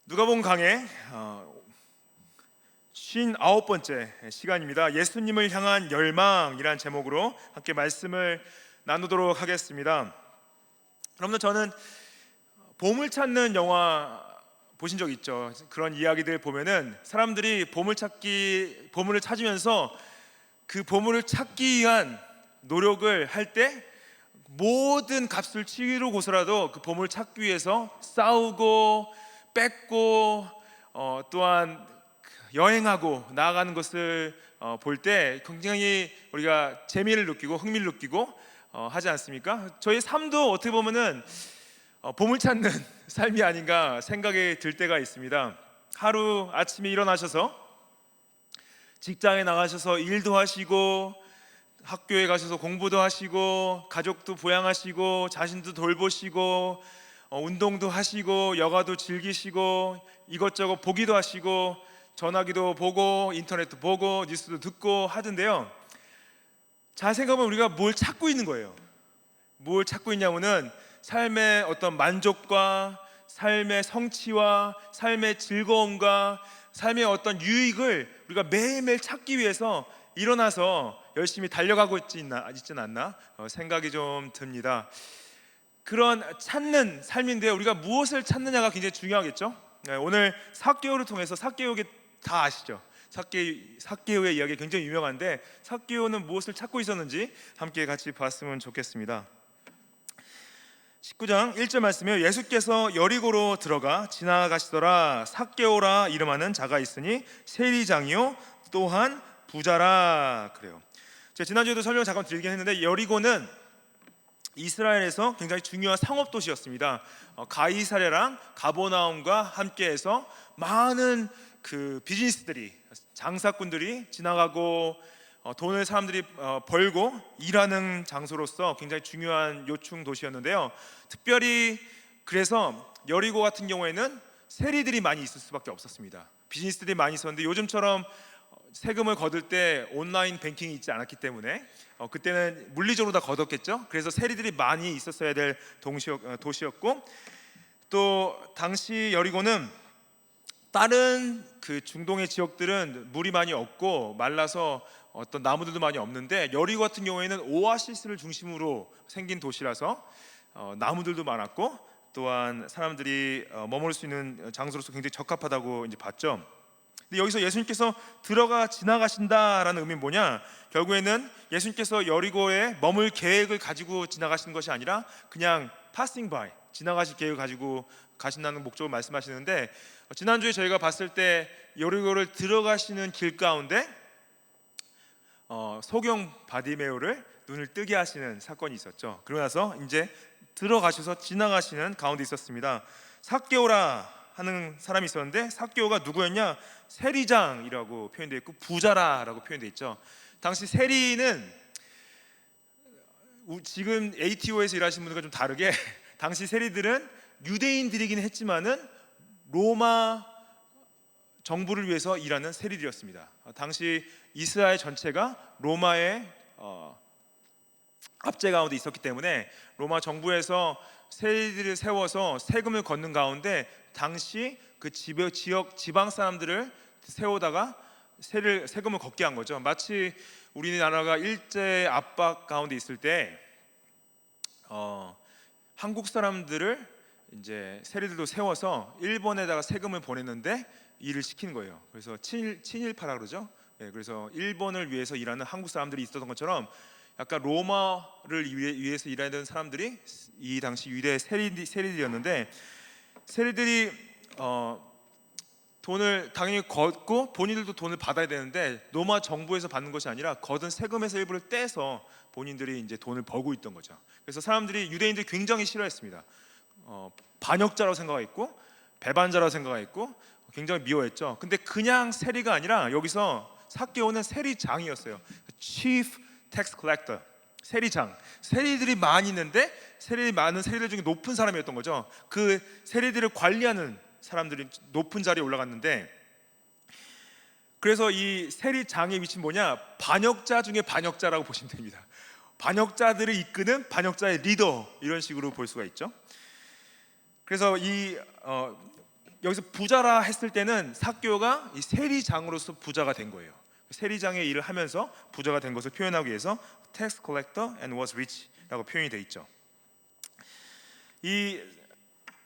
누가복음 강의 59번째 시간입니다. 예수님을 향한 열망이란 제목으로 함께 말씀을 나누도록 하겠습니다. 여러분들, 저는 보물 찾는 영화 보신 적 있죠? 그런 이야기들 보면은 사람들이 보물을 찾으면서 그 보물을 찾기 위한 노력을 할 때 모든 값을 치르고서라도 그 보물을 찾기 위해서 싸우고 뺏고 또한 여행하고 나아가는 것을 볼 때 굉장히 우리가 재미를 느끼고 흥미를 느끼고 하지 않습니까? 저희 삶도 어떻게 보면은 보물 찾는 삶이 아닌가 생각이 들 때가 있습니다. 하루 아침에 일어나셔서 직장에 나가셔서 일도 하시고 학교에 가셔서 공부도 하시고 가족도 부양하시고 자신도 돌보시고 운동도 하시고 여가도 즐기시고 이것저것 보기도 하시고 전화기도 보고 인터넷도 보고 뉴스도 듣고 하던데요, 잘 생각하면 우리가 뭘 찾고 있는 거예요. 뭘 찾고 있냐면은 삶의 어떤 만족과 삶의 성취와 삶의 즐거움과 삶의 어떤 유익을 우리가 매일매일 찾기 위해서 일어나서 열심히 달려가고 있지는 않나 생각이 좀 듭니다. 그런 찾는 삶인데 우리가 무엇을 찾느냐가 굉장히 중요하겠죠. 오늘 삭개오를 통해서, 삭개오 다 아시죠? 삭개오의 이야기 굉장히 유명한데 삭개오는 무엇을 찾고 있었는지 함께 같이 봤으면 좋겠습니다. 19장 1절 말씀이요, 예수께서 여리고로 들어가 지나가시더라. 삭개오라 이름하는 자가 있으니 세리장이요 또한 부자라. 그래요. 제가 지난주에도 설명을 잠깐 드리긴 했는데 여리고는 이스라엘에서 굉장히 중요한 상업 도시였습니다. 가이사랴랑 가버나움과 함께해서 많은 그 비즈니스들이, 장사꾼들이 지나가고 돈을 사람들이 벌고 일하는 장소로서 굉장히 중요한 요충 도시였는데요. 특별히 그래서 여리고 같은 경우에는 세리들이 많이 있을 수밖에 없었습니다. 비즈니스들이 많이 있었는데 요즘처럼 세금을 거둘 때 온라인 뱅킹이 있지 않았기 때문에 그때는 물리적으로 다 걷었겠죠. 그래서 세리들이 많이 있었어야 될 도시였고, 또 당시 여리고는 다른 그 중동의 지역들은 물이 많이 없고 말라서 어떤 나무들도 많이 없는데 여리고 같은 경우에는 오아시스를 중심으로 생긴 도시라서 나무들도 많았고 또한 사람들이 머물 수 있는 장소로서 굉장히 적합하다고 이제 봤죠. 근데 여기서 예수님께서 들어가 지나가신다라는 의미는 뭐냐? 결국에는 예수님께서 여리고에 머물 계획을 가지고 지나가시는 것이 아니라 그냥 passing by, 지나가실 계획을 가지고 가신다는 목적을 말씀하시는데, 지난주에 저희가 봤을 때 여리고를 들어가시는 길 가운데 소경 바디메오를 눈을 뜨게 하시는 사건이 있었죠. 그러고 나서 이제 들어가셔서 지나가시는 가운데 있었습니다. 삭개오라 하는 사람이 있었는데 삭개오가 누구였냐? 세리장이라고 표현되어 있고 부자라라고 표현되어 있죠. 당시 세리는 지금 ATO에서 일하시는 분들과 좀 다르게 당시 세리들은 유대인들이긴 했지만은 로마 정부를 위해서 일하는 세리들이었습니다. 당시 이스라엘 전체가 로마의 압제 가운데 있었기 때문에 로마 정부에서 세리들을 세워서 세금을 걷는 가운데 당시 그 지역 지방 사람들을 세우다가 세금을 걷게 한 거죠. 마치 우리나라가 일제 압박 가운데 있을 때 한국 사람들을 이제 세리들도 세워서 일본에다가 세금을 보냈는데 일을 시킨 거예요. 그래서 친일파라 그러죠. 그래서 일본을 위해서 일하는 한국 사람들이 있었던 것처럼 약간 로마를 위해서 일하는 사람들이 이 당시 유대 세리들이었는데, 세리들이 돈을 당연히 걷고 본인들도 돈을 받아야 되는데 로마 정부에서 받는 것이 아니라 거둔 세금에서 일부를 떼서 본인들이 이제 돈을 벌고 있던 거죠. 그래서 사람들이, 유대인들이 굉장히 싫어했습니다. 반역자라고 생각했고 배반자라고 생각했고 굉장히 미워했죠. 근데 그냥 세리가 아니라 여기서 삭개오는 세리장이었어요. Chief Tax Collector, 세리장. 세리들이 많이 있는데 많은 세리들 중에 높은 사람이었던 거죠. 그 세리들을 관리하는 사람들이 높은 자리에 올라갔는데, 그래서 이 세리장의 위치는 뭐냐? 반역자 중에 반역자라고 보시면 됩니다. 반역자들을 이끄는 반역자의 리더, 이런 식으로 볼 수가 있죠. 그래서 이 여기서 부자라 했을 때는 삭개오가 이 세리장으로서 부자가 된 거예요. 세리장의 일을 하면서 부자가 된 것을 표현하기 위해서 tax collector and was rich라고 표현이 돼 있죠. 이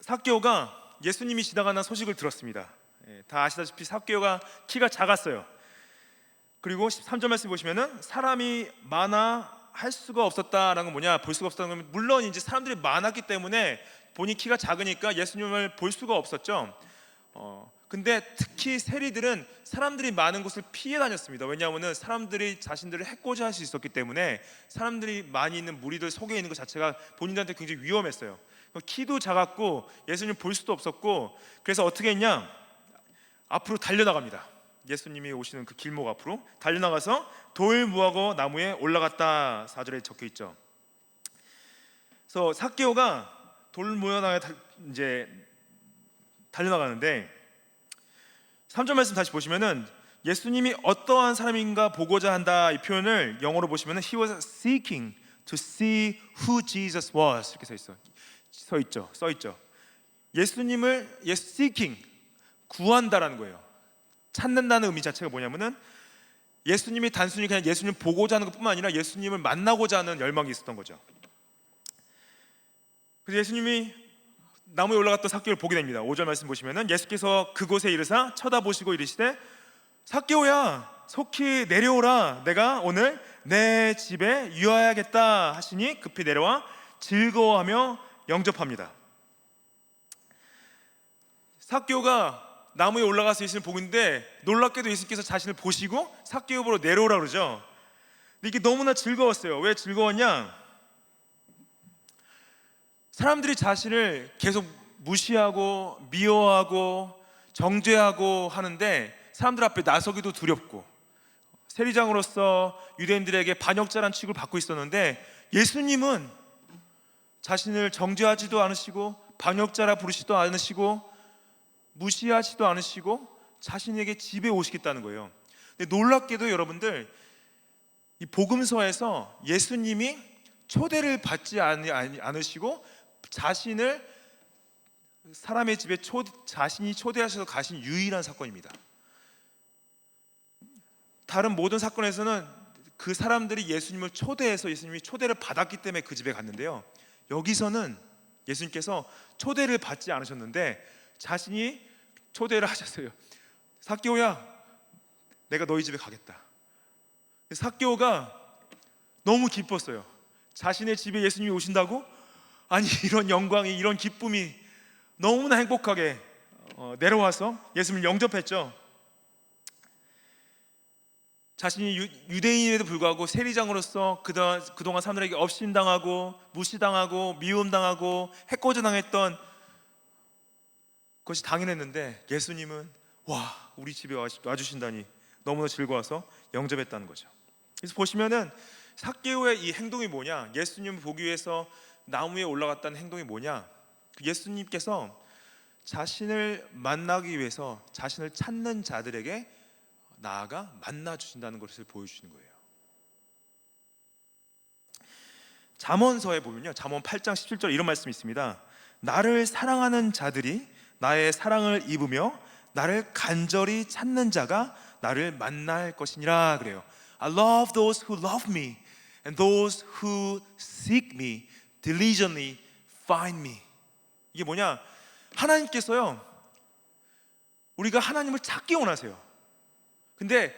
삭개오가 예수님이 지나가는 소식을 들었습니다. 다 아시다시피 삭개오가 키가 작았어요. 그리고 13절 말씀 보시면은 사람이 많아 할 수가 없었다라는 건 뭐냐? 볼 수가 없었다는 건 물론 이제 사람들이 많았기 때문에 본인 키가 작으니까 예수님을 볼 수가 없었죠. 근데 특히 세리들은 사람들이 많은 곳을 피해 다녔습니다. 왜냐하면 사람들이 자신들을 해코지 할 수 있었기 때문에 사람들이 많이 있는 무리들 속에 있는 것 자체가 본인들한테 굉장히 위험했어요. 키도 작았고 예수님 볼 수도 없었고, 그래서 어떻게 했냐? 앞으로 달려나갑니다. 예수님이 오시는 그 길목 앞으로 달려나가서 돌 무화과 나무에 올라갔다 4절에 적혀 있죠. 그래서 삭개오가 돌 무화과에 이제 달려나가는데 3절 말씀 다시 보시면은 예수님이 어떠한 사람인가 보고자 한다 이 표현을 영어로 보시면은 He was seeking to see who Jesus was 이렇게 써 있죠. 예수님을 seeking 구한다라는 거예요. 찾는다는 의미 자체가 뭐냐면은 예수님이 단순히 그냥 예수님 보고자 하는 것뿐만 아니라 예수님을 만나고자 하는 열망이 있었던 거죠. 그래서 예수님이 나무에 올라갔던 삭개오를 보게 됩니다. 5절 말씀 보시면은 예수께서 그곳에 이르사 쳐다보시고 이르시되 삭개오야 속히 내려오라 내가 오늘 내 집에 유하야겠다 하시니 급히 내려와 즐거워하며 영접합니다. 삭개오가 나무에 올라가서 예수님을 보고 있는데 놀랍게도 예수님께서 자신을 보시고 삭개오 보러 내려오라 그러죠. 근데 이게 너무나 즐거웠어요. 왜 즐거웠냐? 사람들이 자신을 계속 무시하고 미워하고 정죄하고 하는데 사람들 앞에 나서기도 두렵고 세리장으로서 유대인들에게 반역자란 취급을 받고 있었는데 예수님은 자신을 정죄하지도 않으시고 반역자라 부르시지도 않으시고 무시하지도 않으시고 자신에게 집에 오시겠다는 거예요. 근데 놀랍게도 여러분들 이 복음서에서 예수님이 초대를 받지 않으시고 자신을 사람의 집에 자신이 초대하셔서 가신 유일한 사건입니다. 다른 모든 사건에서는 그 사람들이 예수님을 초대해서 예수님이 초대를 받았기 때문에 그 집에 갔는데요, 여기서는 예수님께서 초대를 받지 않으셨는데 자신이 초대를 하셨어요. 삭개오야 내가 너희 집에 가겠다. 삭개오가 너무 기뻤어요. 자신의 집에 예수님이 오신다고? 아니 이런 영광이 이런 기쁨이 너무나 행복하게 내려와서 예수님을 영접했죠. 자신이 유대인에도 불구하고 세리장으로서 그동안 사람들에게 업신당하고 무시당하고 미움당하고 해코지당했던 그것이 당연했는데 예수님은 와 우리 집에 와주신다니 너무나 즐거워서 영접했다는 거죠. 그래서 보시면은 삭개오의 이 행동이 뭐냐, 예수님을 보기 위해서 나무에 올라갔다는 행동이 뭐냐, 예수님께서 자신을 만나기 위해서 자신을 찾는 자들에게 나아가 만나 주신다는 것을 보여주시는 거예요. 잠언서에 보면요, 잠언 8장 17절 이런 말씀이 있습니다. 나를 사랑하는 자들이 나의 사랑을 입으며 나를 간절히 찾는 자가 나를 만날 것이니라 그래요. I love those who love me and those who seek me diligently find me. 이게 뭐냐, 하나님께서요 우리가 하나님을 찾기 원하세요. 근데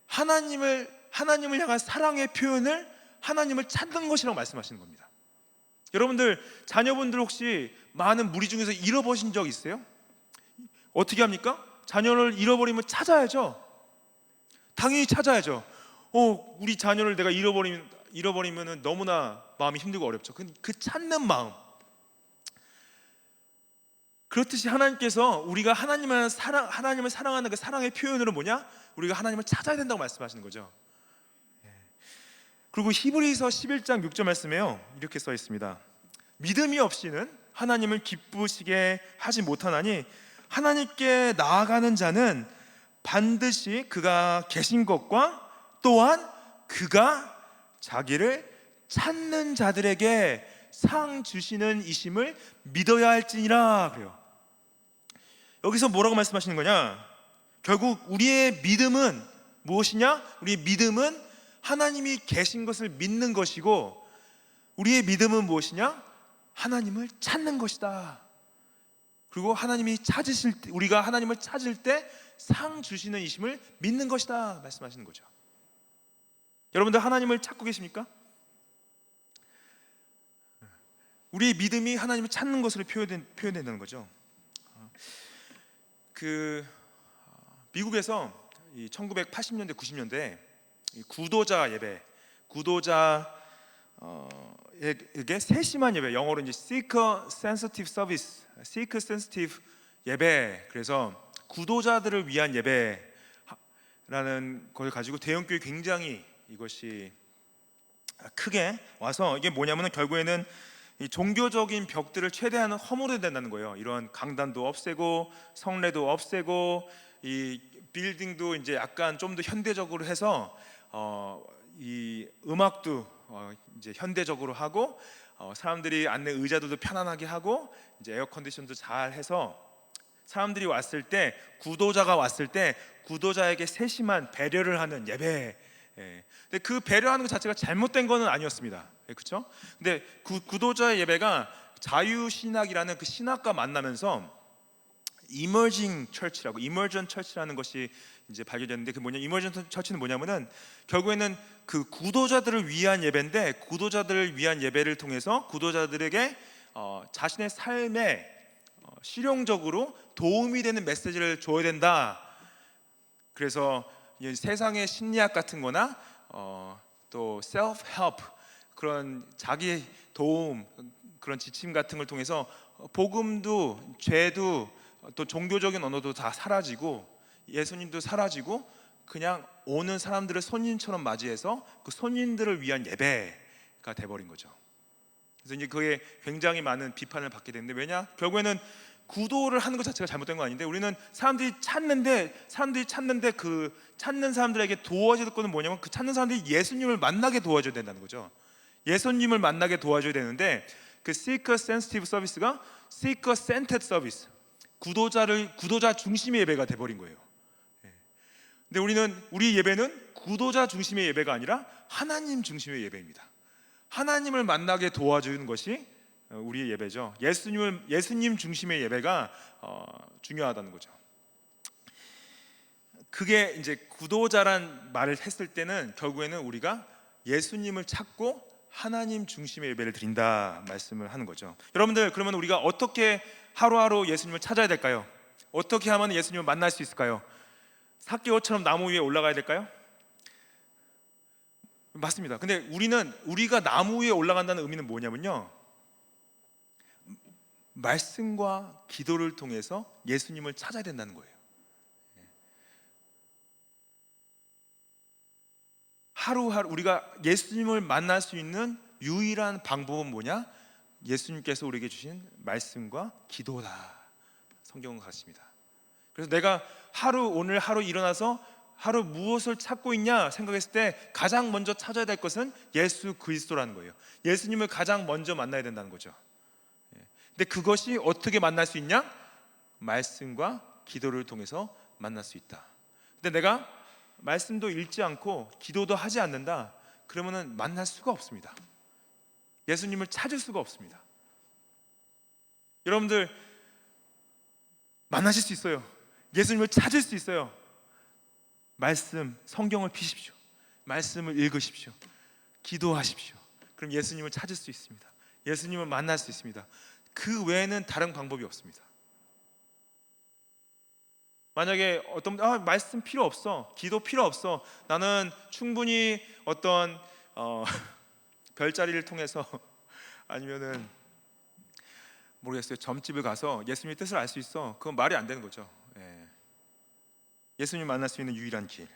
하나님을 향한 사랑의 표현을 하나님을 찾는 것이라고 말씀하시는 겁니다. 여러분들 자녀분들 혹시 많은 무리 중에서 잃어버린 적 있어요? 어떻게 합니까? 자녀를 잃어버리면 찾아야죠. 당연히 찾아야죠. 우리 자녀를 내가 잃어버리면 너무나 마음이 힘들고 어렵죠. 그 찾는 마음, 그렇듯이 하나님께서 우리가 하나님을 사랑하는 그 사랑의 표현으로 뭐냐? 우리가 하나님을 찾아야 된다고 말씀하시는 거죠. 그리고 히브리서 11장 6절 말씀에요 이렇게 써 있습니다. 믿음이 없이는 하나님을 기쁘시게 하지 못하나니 하나님께 나아가는 자는 반드시 그가 계신 것과 또한 그가 자기를 찾는 자들에게 상 주시는 이심을 믿어야 할지니라 그래요. 여기서 뭐라고 말씀하시는 거냐? 결국 우리의 믿음은 무엇이냐? 우리의 믿음은 하나님이 계신 것을 믿는 것이고, 우리의 믿음은 무엇이냐? 하나님을 찾는 것이다. 그리고 하나님이 찾으실 때, 우리가 하나님을 찾을 때 상 주시는 이심을 믿는 것이다 말씀하시는 거죠. 여러분들 하나님을 찾고 계십니까? 우리의 믿음이 하나님을 찾는 것으로 표현된다는 거죠. 미국에서 1980년대 90년대 구도자 예배, 구도자에게 세심한 예배, 영어로 이제 Seeker Sensitive Service, Seeker Sensitive 예배. 그래서 구도자들을 위한 예배라는 걸 가지고 대형교회 굉장히 이것이 크게 와서, 이게 뭐냐면은 결국에는 이 종교적인 벽들을 최대한 허물어야 된다는 거예요. 이런 강단도 없애고 성례도 없애고 이 빌딩도 이제 약간 좀 더 현대적으로 해서 이 음악도 이제 현대적으로 하고 사람들이 앉는 의자들도 편안하게 하고 이제 에어 컨디션도 잘 해서 사람들이 왔을 때, 구도자가 왔을 때 구도자에게 세심한 배려를 하는 예배. 근데 그 배려하는 것 자체가 잘못된 거는 아니었습니다. 그렇죠? 근데 구도자의 예배가 자유신학이라는 그 신학과 만나면서 이머징 처치라고, 이머전 처치라는 것이 이제 발견됐는데, 그 뭐냐, 이머전 처치는 뭐냐면은 결국에는 그 구도자들을 위한 예배인데, 구도자들을 위한 예배를 통해서 구도자들에게 자신의 삶에 실용적으로 도움이 되는 메시지를 줘야 된다. 그래서 세상의 심리학 같은 거나 또 셀프 헬프, 그런 자기 도움, 그런 지침 같은 걸 통해서 복음도 죄도 또 종교적인 언어도 다 사라지고 예수님도 사라지고 그냥 오는 사람들을 손님처럼 맞이해서 그 손님들을 위한 예배가 돼버린 거죠. 그래서 이제 그게 굉장히 많은 비판을 받게 되는데, 왜냐? 결국에는 구도를 하는 것 자체가 잘못된 건 아닌데, 우리는 사람들이 찾는데 그 찾는 사람들에게 도와줄 거는 뭐냐면, 그 찾는 사람들이 예수님을 만나게 도와줘야 된다는 거죠. 예수님을 만나게 도와줘야 되는데, 그 Seeker Sensitive Service가 Seeker Centered Service, 구도자 중심의 예배가 돼버린 거예요. 근데 우리 예배는 구도자 중심의 예배가 아니라 하나님 중심의 예배입니다. 하나님을 만나게 도와주는 것이 우리의 예배죠. 예수님 중심의 예배가 중요하다는 거죠. 그게 이제 구도자란 말을 했을 때는 결국에는 우리가 예수님을 찾고 하나님 중심의 예배를 드린다 말씀을 하는 거죠. 여러분들, 그러면 우리가 어떻게 하루하루 예수님을 찾아야 될까요? 어떻게 하면 예수님을 만날 수 있을까요? 삭개오처럼 나무 위에 올라가야 될까요? 맞습니다. 근데 우리가 나무 위에 올라간다는 의미는 뭐냐면요, 말씀과 기도를 통해서 예수님을 찾아야 된다는 거예요. 하루하루 우리가 예수님을 만날 수 있는 유일한 방법은 뭐냐? 예수님께서 우리에게 주신 말씀과 기도다. 성경은 같습니다. 그래서 내가 오늘 하루 일어나서 하루 무엇을 찾고 있냐 생각했을 때 가장 먼저 찾아야 될 것은 예수 그리스도라는 거예요. 예수님을 가장 먼저 만나야 된다는 거죠. 근데 그것이 어떻게 만날 수 있냐? 말씀과 기도를 통해서 만날 수 있다. 근데 내가 말씀도 읽지 않고 기도도 하지 않는다, 그러면은 만날 수가 없습니다. 예수님을 찾을 수가 없습니다. 여러분들 만나실 수 있어요. 예수님을 찾을 수 있어요. 말씀, 성경을 피십시오. 말씀을 읽으십시오. 기도하십시오. 그럼 예수님을 찾을 수 있습니다. 예수님을 만날 수 있습니다. 그 외에는 다른 방법이 없습니다. 만약에 어떤 말씀 필요 없어, 기도 필요 없어, 나는 충분히 어떤 별자리를 통해서 아니면은 모르겠어요, 점집을 가서 예수님의 뜻을 알 수 있어, 그건 말이 안 되는 거죠. 예수님 만날 수 있는 유일한 길,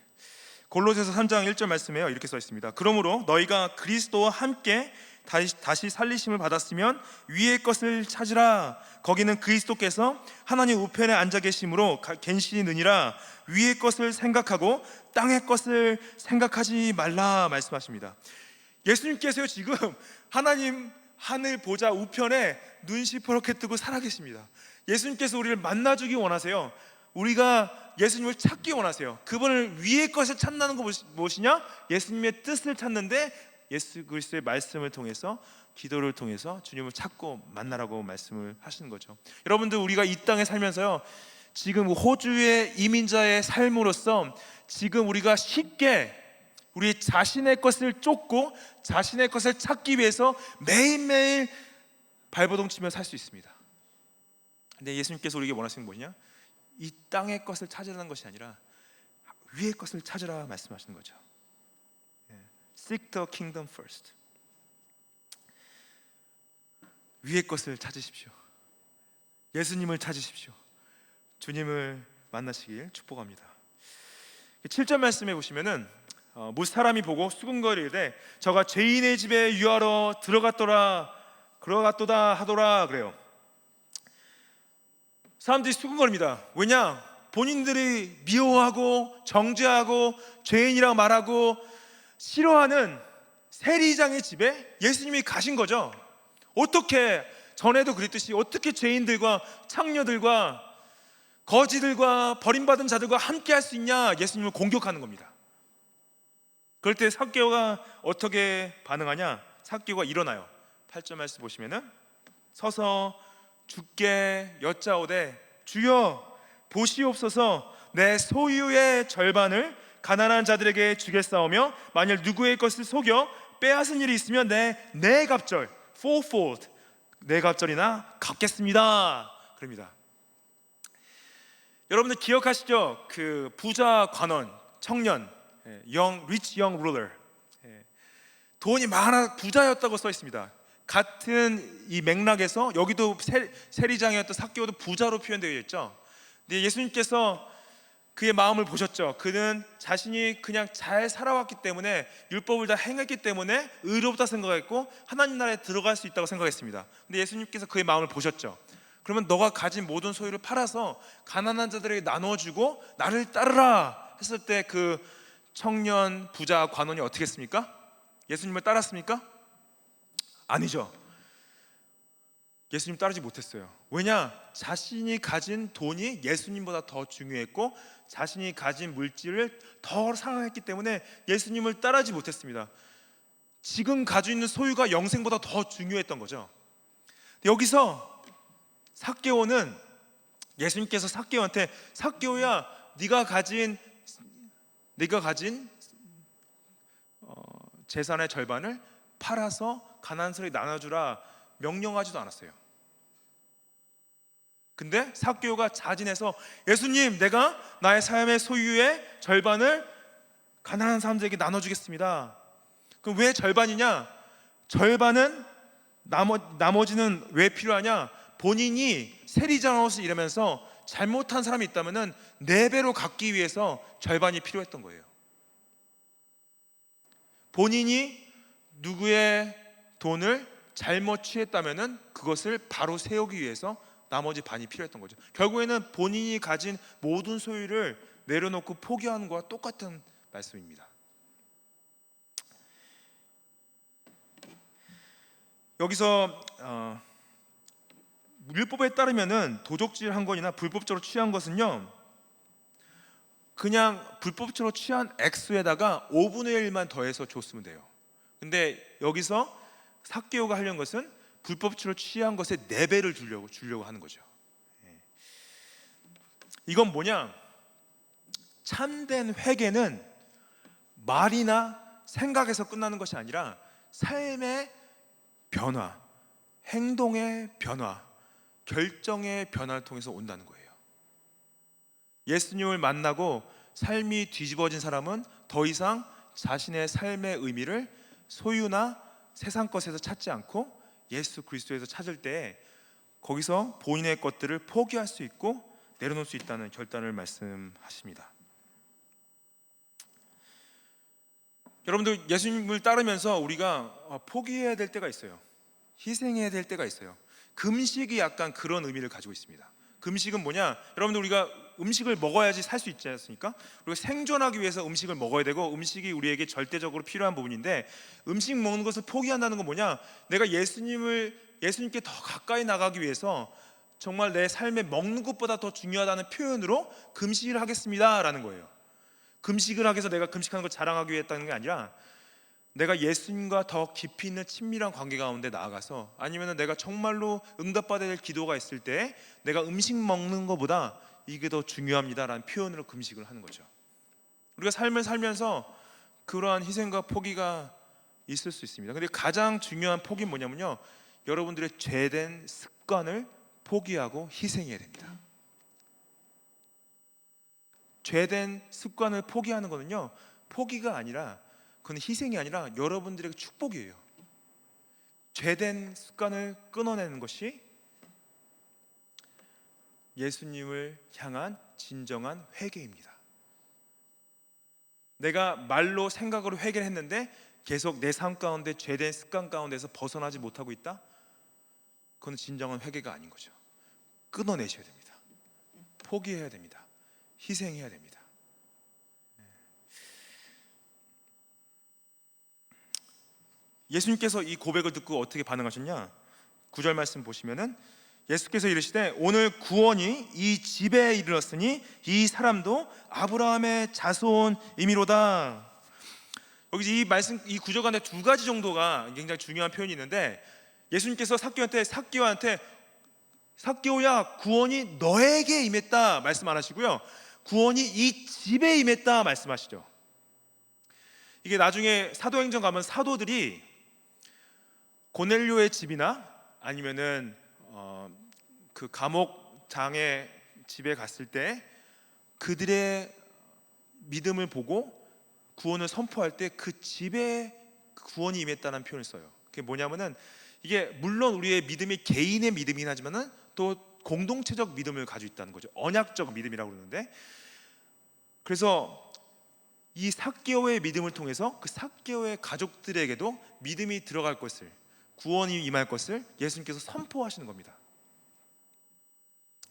골로새서 3장 1절 말씀에요, 이렇게 써 있습니다. 그러므로 너희가 그리스도와 함께 다시 살리심을 받았으면 위의 것을 찾으라. 거기는 그리스도께서 하나님 우편에 앉아 계심으로 갠신이 느니라. 위의 것을 생각하고 땅의 것을 생각하지 말라 말씀하십니다. 예수님께서요, 지금 하나님 하늘 보좌 우편에 눈 시퍼렇게 뜨고 살아계십니다. 예수님께서 우리를 만나주기 원하세요. 우리가 예수님을 찾기 원하세요. 그분을 위의 것을 찾는 거 무엇이냐? 예수님의 뜻을 찾는데 예수 그리스도의 말씀을 통해서, 기도를 통해서 주님을 찾고 만나라고 말씀을 하시는 거죠. 여러분들, 우리가 이 땅에 살면서요, 지금 호주의 이민자의 삶으로서 지금 우리가 쉽게 우리 자신의 것을 쫓고 자신의 것을 찾기 위해서 매일매일 발버둥 치며 살 수 있습니다. 근데 예수님께서 우리에게 원하시는 게 뭐냐? 이 땅의 것을 찾으라는 것이 아니라 위의 것을 찾으라 말씀하시는 거죠. Seek the kingdom first. 위의 것을 찾으십시오. 예수님을 찾으십시오. 주님을 만나시길 축복합니다. 7절 말씀에 보시면은 무 사람이 보고 수군거리되 저가 죄인의 집에 유하러 들어갔도다 하더라 그래요. 사람들이 수군거립니다. 왜냐? 본인들이 미워하고 정죄하고 죄인이라고 말하고 싫어하는 세리장의 집에 예수님이 가신 거죠. 어떻게, 전에도 그랬듯이 어떻게 죄인들과 창녀들과 거지들과 버림받은 자들과 함께 할 수 있냐? 예수님을 공격하는 겁니다. 그럴 때 삭개오가 어떻게 반응하냐? 삭개오가 일어나요. 8절 말씀 보시면은 서서 주께 여짜오되 주여 보시옵소서, 내 소유의 절반을 가난한 자들에게 주겠사오며 만일 누구의 것을 속여 빼앗은 일이 있으면 내 갑절 fourfold, 내 갑절이나 갚겠습니다. 그럽니다. 여러분들 기억하시죠? 그 부자 관원 청년, rich young ruler, 돈이 많아 부자였다고 써 있습니다. 같은 이 맥락에서 여기도 세리장이었던 삭개오도 부자로 표현되어 있죠. 근데 예수님께서 그의 마음을 보셨죠. 그는 자신이 그냥 잘 살아왔기 때문에, 율법을 다 행했기 때문에 의롭다 생각했고 하나님 나라에 들어갈 수 있다고 생각했습니다. 근데 예수님께서 그의 마음을 보셨죠. 그러면 너가 가진 모든 소유를 팔아서 가난한 자들에게 나눠주고 나를 따르라 했을 때 그 청년 부자 관원이 어떻게 했습니까? 예수님을 따랐습니까? 아니죠. 예수님 따르지 못했어요. 왜냐? 자신이 가진 돈이 예수님보다 더 중요했고 자신이 가진 물질을 더 사랑했기 때문에 예수님을 따르지 못했습니다. 지금 가지고 있는 소유가 영생보다 더 중요했던 거죠. 여기서 삭개오는, 예수님께서 삭개오한테 삭개오야, 네가 가진 재산의 절반을 팔아서 가난한 사람에게 나눠주라 명령하지도 않았어요. 근데 삭개오가 자진해서 예수님, 내가 나의 삶의 소유의 절반을 가난한 사람들에게 나눠주겠습니다. 그럼 왜 절반이냐? 절반은 나머지는 왜 필요하냐? 본인이 세리장으로서 일하면서 잘못한 사람이 있다면 4배로 갚기 위해서 절반이 필요했던 거예요. 본인이 누구의 돈을 잘못 취했다면 그것을 바로 세우기 위해서 나머지 반이 필요했던 거죠. 결국에는 본인이 가진 모든 소유를 내려놓고 포기하는 것과 똑같은 말씀입니다. 여기서 율법에 따르면은 도적질 한 건이나 불법적으로 취한 것은요, 그냥 불법적으로 취한 액수에다가 5분의 1만 더해서 줬으면 돼요. 근데 여기서 삭개오가 하려는 것은 불법적으로 취한 것의 4배를 주려고 하는 거죠. 이건 뭐냐? 참된 회개는 말이나 생각에서 끝나는 것이 아니라 삶의 변화, 행동의 변화, 결정의 변화를 통해서 온다는 거예요. 예수님을 만나고 삶이 뒤집어진 사람은 더 이상 자신의 삶의 의미를 소유나 세상 것에서 찾지 않고 예수 그리스도에서 찾을 때 거기서 본인의 것들을 포기할 수 있고 내려놓을 수 있다는 결단을 말씀하십니다. 여러분들, 예수님을 따르면서 우리가 포기해야 될 때가 있어요. 희생해야 될 때가 있어요. 금식이 약간 그런 의미를 가지고 있습니다. 금식은 뭐냐? 여러분들, 우리가 음식을 먹어야지 살 수 있지 않습니까? 그리고 생존하기 위해서 음식을 먹어야 되고 음식이 우리에게 절대적으로 필요한 부분인데, 음식 먹는 것을 포기한다는 건 뭐냐? 내가 예수님께 더 가까이 나가기 위해서 정말 내 삶에 먹는 것보다 더 중요하다는 표현으로 금식을 하겠습니다라는 거예요. 금식을 하기 위해서 내가 금식하는 걸 자랑하기 위해 했다는 게 아니라 내가 예수님과 더 깊이 있는 친밀한 관계 가운데 나아가서, 아니면 내가 정말로 응답받아야 될 기도가 있을 때 내가 음식 먹는 것보다 이게 더 중요합니다라는 표현으로 금식을 하는 거죠. 우리가 삶을 살면서 그러한 희생과 포기가 있을 수 있습니다. 근데 가장 중요한 포기는 뭐냐면요, 여러분들의 죄된 습관을 포기하고 희생해야 됩니다. 죄된 습관을 포기하는 거는요, 포기가 아니라, 그건 희생이 아니라 여러분들에게 축복이에요. 죄된 습관을 끊어내는 것이 예수님을 향한 진정한 회개입니다. 내가 말로 생각으로 회개를 했는데 계속 내 삶 가운데 죄된 습관 가운데서 벗어나지 못하고 있다? 그건 진정한 회개가 아닌 거죠. 끊어내셔야 됩니다. 포기해야 됩니다. 희생해야 됩니다. 예수님께서 이 고백을 듣고 어떻게 반응하셨냐? 9절 말씀 보시면은 예수께서 이르시되 오늘 구원이 이 집에 이르렀으니 이 사람도 아브라함의 자손이미로다. 여기 이 말씀, 이 구절 안에 두 가지 정도가 굉장히 중요한 표현이 있는데, 예수님께서 삭개오한테 삭개오야, 구원이 너에게 임했다 말씀 안 하시고요, 구원이 이 집에 임했다 말씀하시죠. 이게 나중에 사도행전 가면 사도들이 고넬료의 집이나 아니면은 그 감옥장의 집에 갔을 때 그들의 믿음을 보고 구원을 선포할 때 그 집에 구원이 임했다는 표현을 써요. 그게 뭐냐면은, 이게 물론 우리의 믿음이 개인의 믿음이긴 하지만은 또 공동체적 믿음을 가지고 있다는 거죠. 언약적 믿음이라고 그러는데, 그래서 이 삭개오의 믿음을 통해서 그 삭개오의 가족들에게도 믿음이 들어갈 것을, 구원이 임할 것을 예수님께서 선포하시는 겁니다.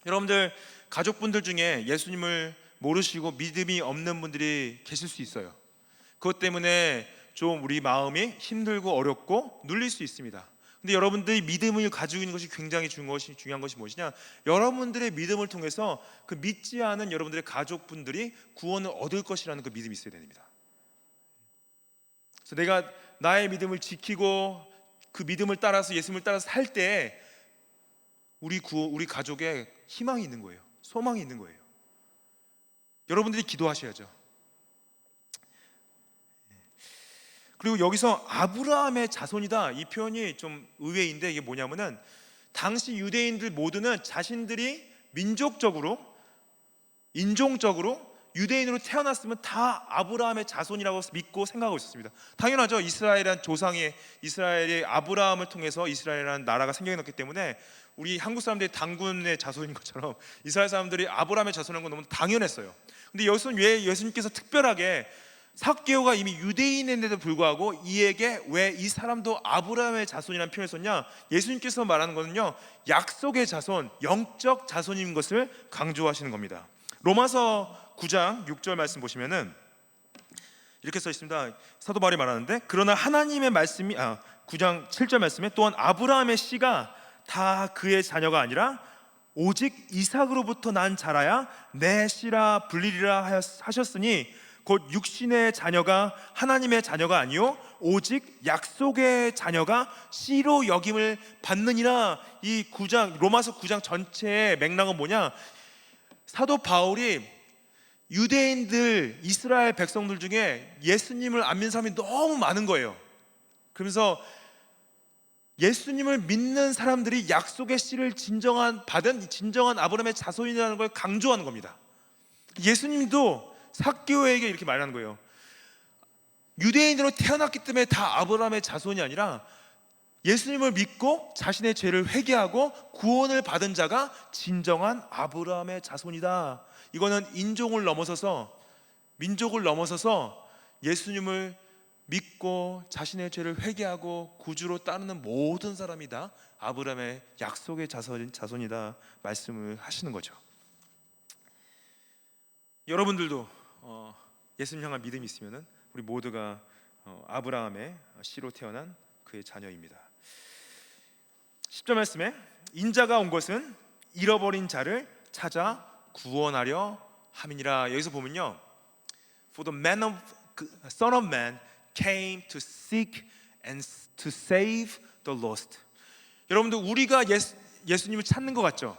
여러분들 가족분들 중에 예수님을 모르시고 믿음이 없는 분들이 계실 수 있어요. 그것 때문에 좀 우리 마음이 힘들고 어렵고 눌릴 수 있습니다. 근데 여러분들이 믿음을 가지고 있는 것이 굉장히 중요한 것이 무엇이냐? 여러분들의 믿음을 통해서 그 믿지 않은 여러분들의 가족분들이 구원을 얻을 것이라는 그 믿음이 있어야 됩니다. 그래서 내가 나의 믿음을 지키고 그 믿음을 따라서 예수님을 따라서 살 때 우리 가족에 희망이 있는 거예요. 소망이 있는 거예요. 여러분들이 기도하셔야죠. 그리고 여기서 아브라함의 자손이다, 이 표현이 좀 의외인데, 이게 뭐냐면은 당시 유대인들 모두는 자신들이 민족적으로, 인종적으로 유대인으로 태어났으면 다 아브라함의 자손이라고 믿고 생각하고 있었습니다. 당연하죠. 이스라엘의 아브라함을 통해서 이스라엘이라는 나라가 생겨났기 때문에 우리 한국 사람들이 당군의 자손인 것처럼 이스라엘 사람들이 아브라함의 자손인 건 너무 당연했어요. 근데 여기서는 왜 예수님께서 특별하게 삭개오가 이미 유대인인데도 불구하고 이에게 왜 이 사람도 아브라함의 자손이라는 표현을 썼냐? 예수님께서 말하는 것은요, 약속의 자손, 영적 자손인 것을 강조하시는 겁니다. 로마서 9장 6절 말씀 보시면은 이렇게 써 있습니다. 사도 바울이 말하는데, 그러나 하나님의 말씀이 9장 7절 말씀에 또한 아브라함의 씨가 다 그의 자녀가 아니라 오직 이삭으로부터 난 자라야 내 씨라 불리리라 하셨으니 곧 육신의 자녀가 하나님의 자녀가 아니요 오직 약속의 자녀가 씨로 여김을 받느니라. 이 9장, 로마서 9장 전체의 맥락은 뭐냐? 사도 바울이 유대인들, 이스라엘 백성들 중에 예수님을 안 믿는 사람이 너무 많은 거예요. 그러면서 예수님을 믿는 사람들이 약속의 씨를 받은 진정한 아브라함의 자손이라는 걸 강조하는 겁니다. 예수님도 삭개오에게 이렇게 말하는 거예요. 유대인으로 태어났기 때문에 다 아브라함의 자손이 아니라 예수님을 믿고 자신의 죄를 회개하고 구원을 받은 자가 진정한 아브라함의 자손이다. 이거는 인종을 넘어서서, 민족을 넘어서서 예수님을 믿고 자신의 죄를 회개하고 구주로 따르는 모든 사람이 다 아브라함의 약속의 자손이다 말씀을 하시는 거죠. 여러분들도 예수님 향한 믿음이 있으면 우리 모두가 아브라함의 씨로 태어난 그의 자녀입니다. 10절 말씀에 인자가 온 것은 잃어버린 자를 찾아 구원하려 함이니라. 여기서 보면요, For the Son of Man came to seek and to save the lost. 여러분들, 우리가 예수님을 찾는 것 같죠?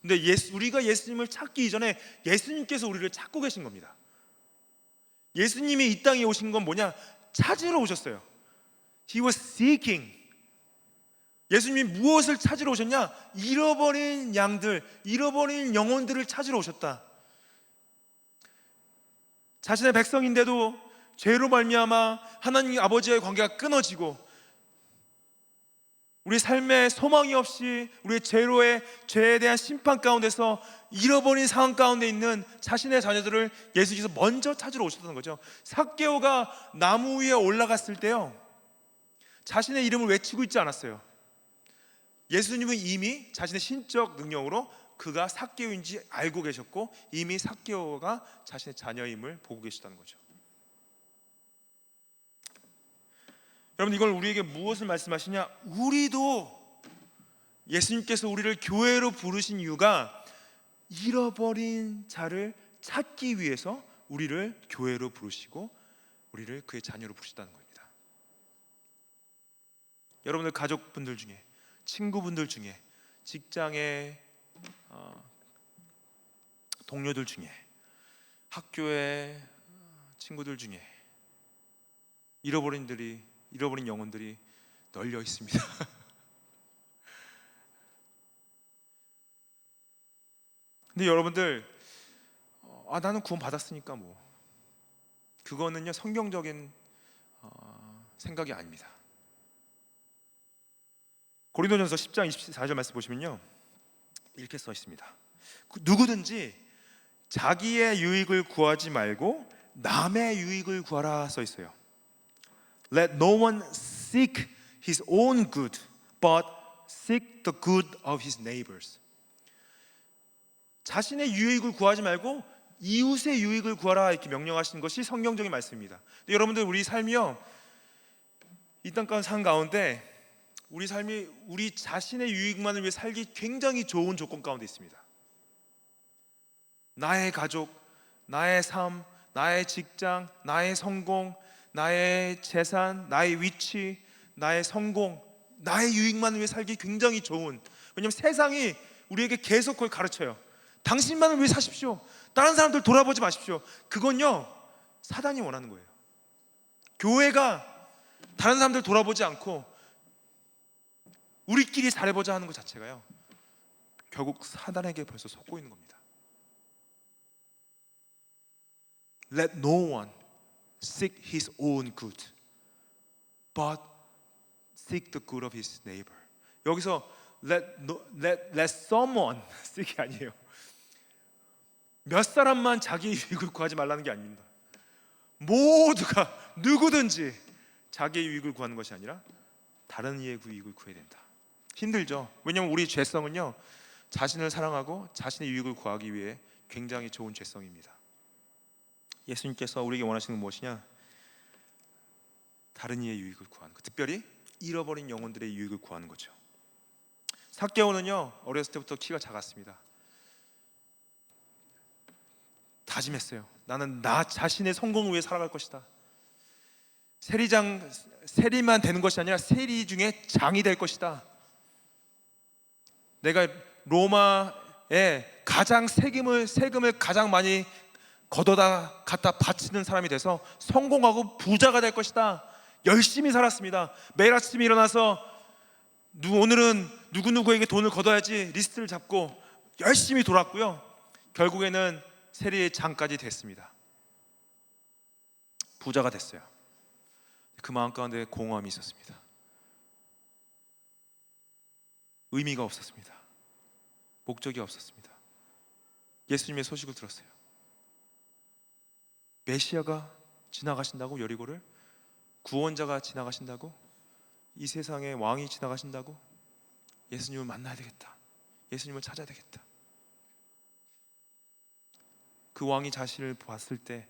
근데 우리가 예수님을 찾기 이전에 예수님께서 우리를 찾고 계신 겁니다. 예수님이 이 땅에 오신 건 뭐냐? 찾으러 오셨어요. He was seeking. 예수님이 무엇을 찾으러 오셨냐? 잃어버린 양들, 잃어버린 영혼들을 찾으러 오셨다. 자신의 백성인데도 죄로 말미암아 하나님 아버지의 관계가 끊어지고 우리 삶에 소망이 없이 우리의 죄에 대한 심판 가운데서 잃어버린 상황 가운데 있는 자신의 자녀들을 예수님께서 먼저 찾으러 오셨다는 거죠. 삭개오가 나무 위에 올라갔을 때요, 자신의 이름을 외치고 있지 않았어요. 예수님은 이미 자신의 신적 능력으로 그가 삭개오인지 알고 계셨고, 이미 삭개오가 자신의 자녀임을 보고 계시다는 거죠. 여러분, 이걸 우리에게 무엇을 말씀하시냐? 우리도 예수님께서 우리를 교회로 부르신 이유가 잃어버린 자를 찾기 위해서 우리를 교회로 부르시고 우리를 그의 자녀로 부르셨다는 겁니다. 여러분들 가족분들 중에, 친구분들 중에, 직장의 동료들 중에, 학교의 친구들 중에 잃어버린 영혼들이 널려 있습니다. 근데 여러분들, 나는 구원 받았으니까 뭐, 그거는요 성경적인 생각이 아닙니다. 고린도전서 10장 24절 말씀 보시면요, 이렇게 써 있습니다. 누구든지 자기의 유익을 구하지 말고 남의 유익을 구하라 써 있어요. Let no one seek his own good, but seek the good of his neighbors. 자신의 유익을 구하지 말고 이웃의 유익을 구하라, 이렇게 명령하신 것이 성경적인 말씀입니다. 근데 여러분들, 우리 삶이요, 이 땅 산 가운데 우리 삶이 우리 자신의 유익만을 위해 살기 굉장히 좋은 조건 가운데 있습니다. 나의 가족, 나의 삶, 나의 직장, 나의 성공, 나의 재산, 나의 위치, 나의 성공, 나의 유익만을 위해 살기 굉장히 좋은, 왜냐하면 세상이 우리에게 계속 그걸 가르쳐요. 당신만을 위해 사십시오. 다른 사람들 돌아보지 마십시오. 그건요, 사단이 원하는 거예요. 교회가 다른 사람들 돌아보지 않고 우리끼리 잘해보자 하는 것 자체가요, 결국 사단에게 벌써 속고 있는 겁니다. Let no one seek his own good, but seek the good of his neighbor. 여기서 let someone seek이 아니에요. 몇 사람만 자기의 유익을 구하지 말라는 게 아닙니다. 모두가, 누구든지 자기의 유익을 구하는 것이 아니라 다른 이의 유익을 구해야 된다. 힘들죠. 왜냐하면 우리 죄성은요, 자신을 사랑하고 자신의 유익을 구하기 위해 굉장히 좋은 죄성입니다. 예수님께서 우리에게 원하시는 건 무엇이냐? 다른 이의 유익을 구하는 것, 특별히 잃어버린 영혼들의 유익을 구하는 거죠. 삭개오는요, 어렸을 때부터 키가 작았습니다. 다짐했어요. 나는 나 자신의 성공을 위해 살아갈 것이다. 세리만 되는 것이 아니라 세리 중에 장이 될 것이다. 내가 로마에 가장 세금을 가장 많이 걷어다 갖다 바치는 사람이 돼서 성공하고 부자가 될 것이다. 열심히 살았습니다. 매일 아침에 일어나서 오늘은 누구누구에게 돈을 걷어야지 리스트를 잡고 열심히 돌았고요, 결국에는 세리의 장까지 됐습니다. 부자가 됐어요. 그 마음 가운데 공허함이 있었습니다. 의미가 없었습니다. 목적이 없었습니다. 예수님의 소식을 들었어요. 메시아가 지나가신다고, 여리고를 구원자가 지나가신다고, 이 세상의 왕이 지나가신다고, 예수님을 만나야 되겠다, 예수님을 찾아야 되겠다. 그 왕이 자신을 봤을 때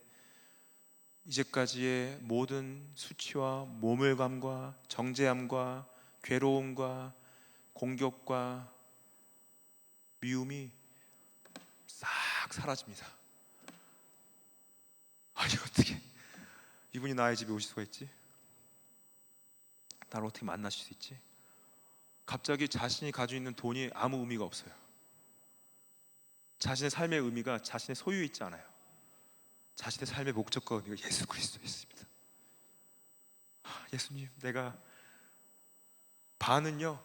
이제까지의 모든 수치와 모멸감과 정죄함과 괴로움과 공격과 미움이 싹 사라집니다. 아니 어떻게 이분이 나의 집에 오실 수가 있지? 나를 어떻게 만나실 수 있지? 갑자기 자신이 가지고 있는 돈이 아무 의미가 없어요. 자신의 삶의 의미가 자신의 소유에 있지 않아요. 자신의 삶의 목적과 의미가 예수 그리스도에 있습니다. 예수님, 내가 반은요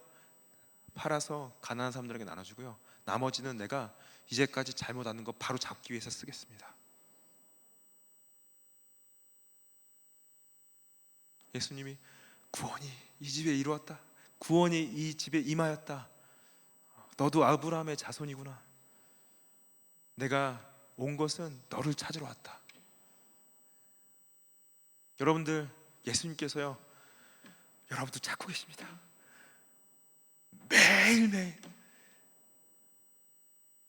팔아서 가난한 사람들에게 나눠주고요, 나머지는 내가 이제까지 잘못 하는 거 바로 잡기 위해서 쓰겠습니다. 예수님이 구원이 이 집에 이루었다, 구원이 이 집에 임하였다, 너도 아브라함의 자손이구나, 내가 온 것은 너를 찾으러 왔다. 여러분들, 예수님께서요 여러분도 찾고 계십니다. 매일매일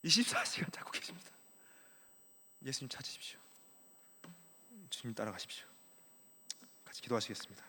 24시간 찾고 계십니다. 예수님 찾으십시오. 주님 따라가십시오. 같이 기도하시겠습니다.